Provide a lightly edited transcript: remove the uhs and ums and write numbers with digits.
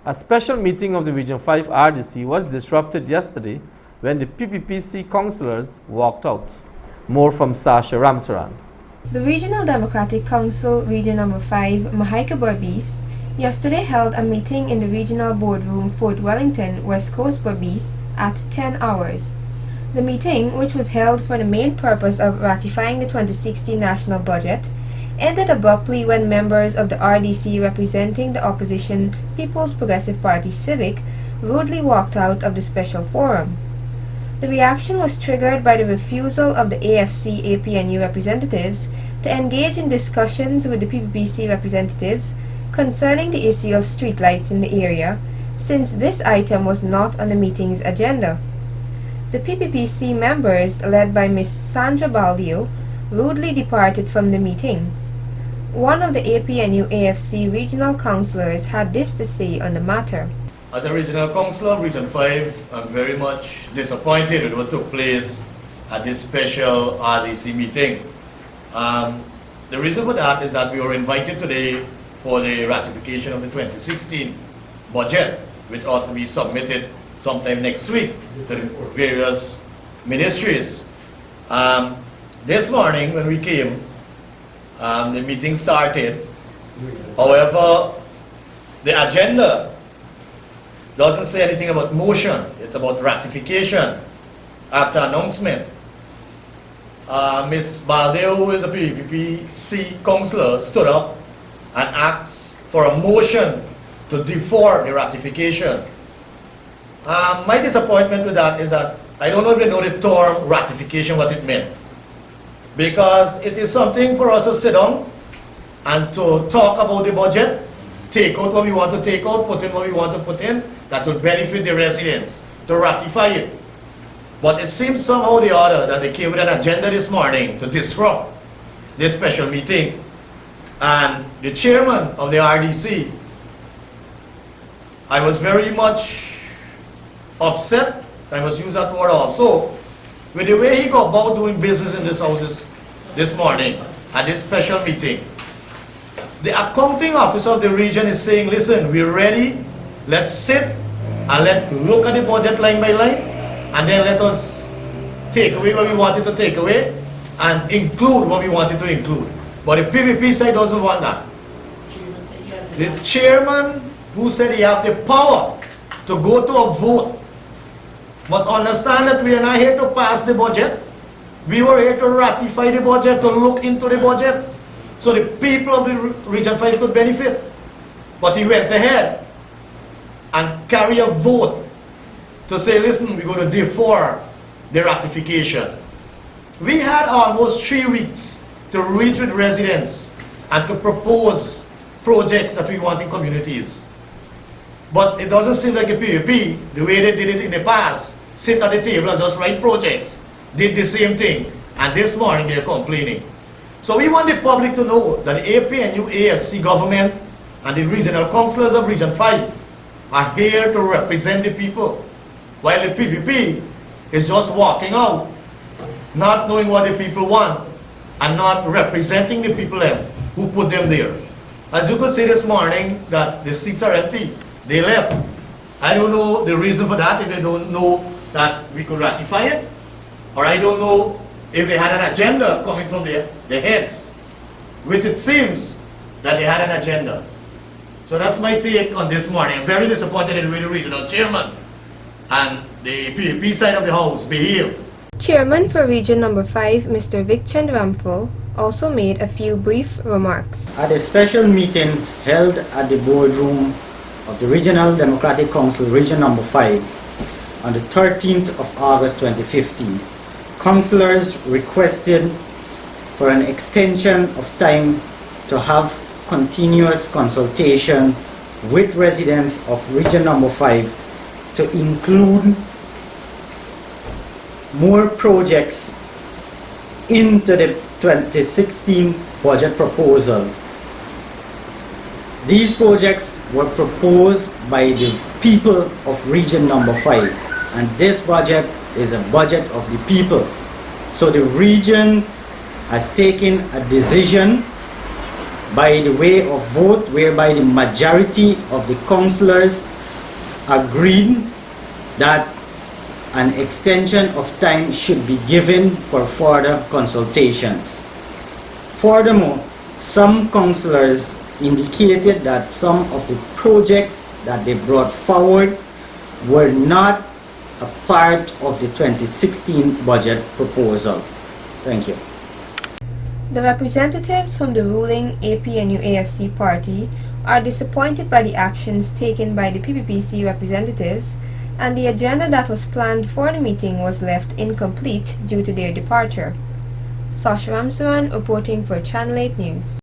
A special meeting of the Region 5 RDC was disrupted yesterday when the PPPC councillors walked out. More from Sasha Ramsaran. The Regional Democratic Council Region No. 5, Mahaika Berbice, yesterday held a meeting in the Regional Boardroom, Fort Wellington, West Coast, Berbice, at 10 hours. The meeting, which was held for the main purpose of ratifying the 2016 national budget, ended abruptly when members of the RDC representing the opposition People's Progressive Party Civic rudely walked out of the special forum. The reaction was triggered by the refusal of the AFC-APNU representatives to engage in discussions with the PPPC representatives concerning the issue of streetlights in the area, since this item was not on the meeting's agenda. The PPPC members, led by Ms. Sandra Baldio, rudely departed from the meeting. One of the APNU-AFC regional councillors had this to say on the matter. As a regional councillor of Region 5, I'm very much disappointed with what took place at this special RDC meeting. The reason for that is that we were invited today for the ratification of the 2016 budget, which ought to be submitted sometime next week to the various ministries. This morning when we came, the meeting started. However, the agenda doesn't say anything about motion. It's about ratification after announcement. Ms. Baldio, who is a PPPC councillor, stood up and asked for a motion to defer the ratification. My disappointment with that is that I don't even know the term ratification, what it meant. Because it is something for us to sit down and to talk about the budget, take out what we want to take out, put in what we want to put in, that will benefit the residents, to ratify it. But it seems somehow or the other that they came with an agenda this morning to disrupt this special meeting. And the chairman of the RDC, I was very much upset, I must use that word also, with the way he got about doing business in this house this morning at this special meeting. The accounting officer of the region is saying, listen, we're ready, let's sit and let's look at the budget line by line, and then let us take away what we wanted to take away and include what we wanted to include. But the PPP side doesn't want that. The chairman, who said he has the power to go to a vote, must understand that we are not here to pass the budget. We were here to ratify the budget, to look into the budget, so the people of the Region 5 could benefit. But he went ahead and carry a vote to say, listen, we're going to defer the ratification. We had almost 3 weeks to reach with residents and to propose projects that we want in communities. But it doesn't seem like a PPP, the way they did it in the past, sit at the table and just write projects, did the same thing, and this morning they're complaining. So we want the public to know that the APNU AFC government and the regional councillors of Region 5 are here to represent the people, while the PPP is just walking out, not knowing what the people want, and not representing the people who put them there. As you could see this morning, that the seats are empty. They left. I don't know the reason for that, if they don't know that we could ratify it, or I don't know if they had an agenda coming from the heads, which it seems that they had an agenda. So that's my take on this morning. I'm very disappointed in the way the regional chairman and the PPP side of the house behave. Chairman for Region No. 5, Mr. Vic Chandramful, also made a few brief remarks. At a special meeting held at the boardroom of the Regional Democratic Council Region No. 5 on the 13th of August 2015, councillors requested for an extension of time to have continuous consultation with residents of Region No. 5 to include more projects into the 2016 budget proposal. These projects were proposed by the people of Region No. 5, and this budget is a budget of the people. So the region has taken a decision by the way of vote, whereby the majority of the councillors agreed that an extension of time should be given for further consultations. Furthermore, some councillors indicated that some of the projects that they brought forward were not a part of the 2016 budget proposal. Thank you. The representatives from the ruling APNU-AFC party are disappointed by the actions taken by the PPPC representatives, and the agenda that was planned for the meeting was left incomplete due to their departure. Sasha Ramsaran reporting for Channel 8 News.